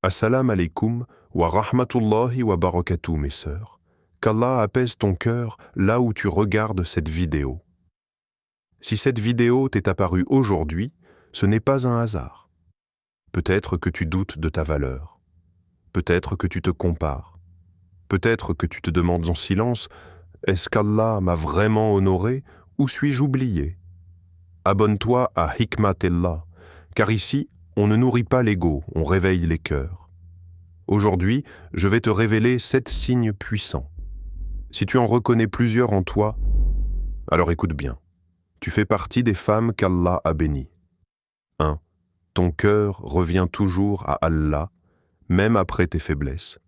Assalam alaikum wa rahmatullahi wa barakatuh, mes sœurs. Qu'Allah apaise ton cœur là où tu regardes cette vidéo. Si cette vidéo t'est apparue aujourd'hui, ce n'est pas un hasard. Peut-être que tu doutes de ta valeur. Peut-être que tu te compares. Peut-être que tu te demandes en silence, est-ce qu'Allah m'a vraiment honoré ou suis-je oublié? Abonne-toi à Hikmatillah, car ici, on ne nourrit pas l'ego, on réveille les cœurs. Aujourd'hui, je vais te révéler 7 signes puissants. Si tu en reconnais plusieurs en toi, alors écoute bien. Tu fais partie des femmes qu'Allah a bénies. 1. Ton cœur revient toujours à Allah, même après tes faiblesses.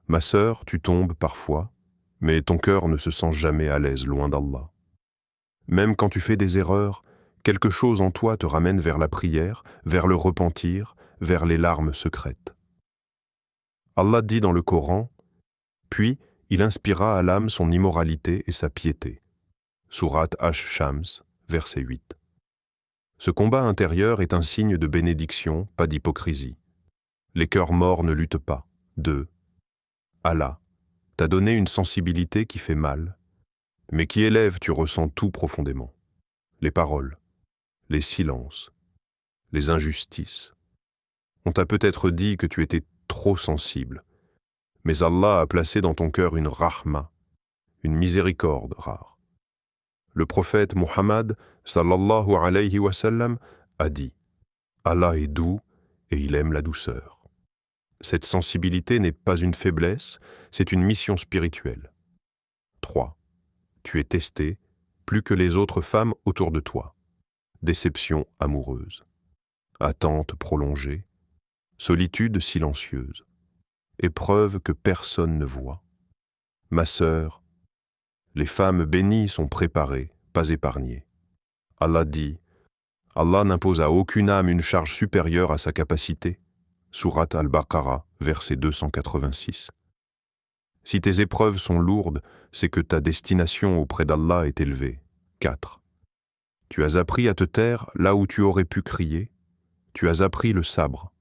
Ma sœur, tu tombes parfois, mais ton cœur ne se sent jamais à l'aise loin d'Allah. Même quand tu fais des erreurs, quelque chose en toi te ramène vers la prière, vers le repentir, vers les larmes secrètes. Allah dit dans le Coran, puis il inspira à l'âme son immoralité et sa piété. Sourate Ash-Shams, verset 8. Ce combat intérieur est un signe de bénédiction, pas d'hypocrisie. Les cœurs morts ne luttent pas. 2. Allah t'a donné une sensibilité qui fait mal, mais qui élève, tu ressens tout profondément. Les paroles, les silences, les injustices. On t'a peut-être dit que tu étais trop sensible, mais Allah a placé dans ton cœur une rahma, une miséricorde rare. Le prophète Muhammad, sallallahu alayhi wa sallam, a dit « Allah est doux et il aime la douceur ». Cette sensibilité n'est pas une faiblesse, c'est une mission spirituelle. 3. Tu es testée plus que les autres femmes autour de toi. Déception amoureuse, attente prolongée, solitude silencieuse, épreuve que personne ne voit. Ma sœur, les femmes bénies sont préparées, pas épargnées. Allah dit, Allah n'impose à aucune âme une charge supérieure à sa capacité. Sourate Al-Baqarah, verset 286. Si tes épreuves sont lourdes, c'est que ta destination auprès d'Allah est élevée. 4. Tu as appris à te taire là où tu aurais pu crier. Tu as appris le sabre.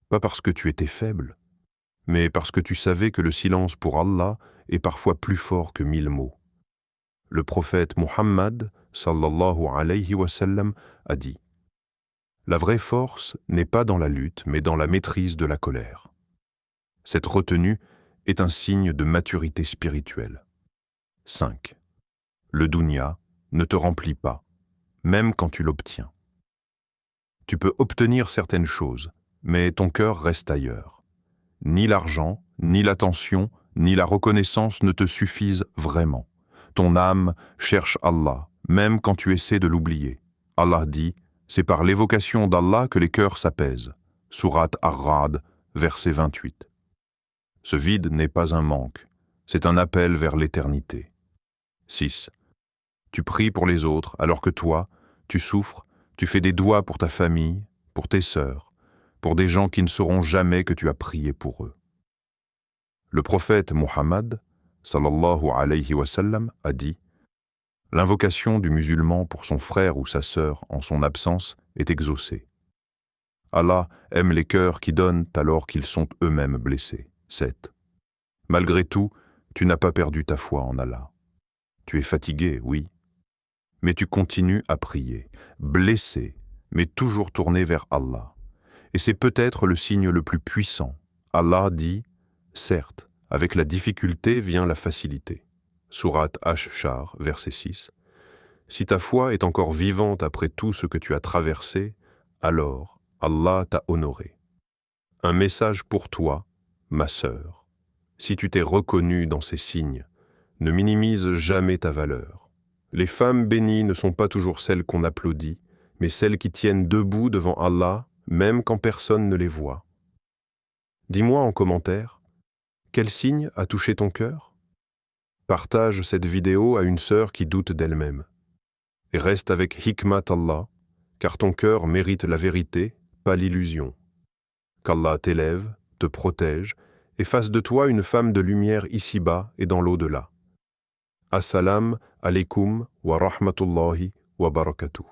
Pas parce que tu étais faible, mais parce que tu savais que le silence pour Allah est parfois plus fort que 1000 mots. Le prophète Muhammad, sallallahu alayhi wa sallam, a dit « La vraie force n'est pas dans la lutte, mais dans la maîtrise de la colère. » Cette retenue est un signe de maturité spirituelle. 5. Le dunya ne te remplit pas, même quand tu l'obtiens. Tu peux obtenir certaines choses, mais ton cœur reste ailleurs. Ni l'argent, ni l'attention, ni la reconnaissance ne te suffisent vraiment. Ton âme cherche Allah, même quand tu essaies de l'oublier. Allah dit, c'est par l'évocation d'Allah que les cœurs s'apaisent. Sourate Ar-Ra'd, verset 28. Ce vide n'est pas un manque, c'est un appel vers l'éternité. 6. Tu pries pour les autres alors que toi, tu souffres, tu fais des doigts pour ta famille, pour tes sœurs, pour des gens qui ne sauront jamais que tu as prié pour eux. Le prophète Muhammad, sallallahu alayhi wa sallam, a dit « L'invocation du musulman pour son frère ou sa sœur en son absence est exaucée. Allah aime les cœurs qui donnent alors qu'ils sont eux-mêmes blessés. » 7. Malgré tout, tu n'as pas perdu ta foi en Allah. Tu es fatigué, oui, mais tu continues à prier, blessé, mais toujours tourné vers Allah. Et c'est peut-être le signe le plus puissant. Allah dit, certes, avec la difficulté vient la facilité. Sourate Ash-Shar, verset 6. Si ta foi est encore vivante après tout ce que tu as traversé, alors Allah t'a honoré. Un message pour toi, ma sœur. Si tu t'es reconnue dans ces signes, ne minimise jamais ta valeur. Les femmes bénies ne sont pas toujours celles qu'on applaudit, mais celles qui tiennent debout devant Allah, même quand personne ne les voit. Dis-moi en commentaire, quel signe a touché ton cœur? Partage cette vidéo à une sœur qui doute d'elle-même. Et reste avec Hikmatillah, car ton cœur mérite la vérité, pas l'illusion. Qu'Allah t'élève, te protège, et fasse de toi une femme de lumière ici-bas et dans l'au-delà. Assalam alaikum wa rahmatullahi wa barakatuh.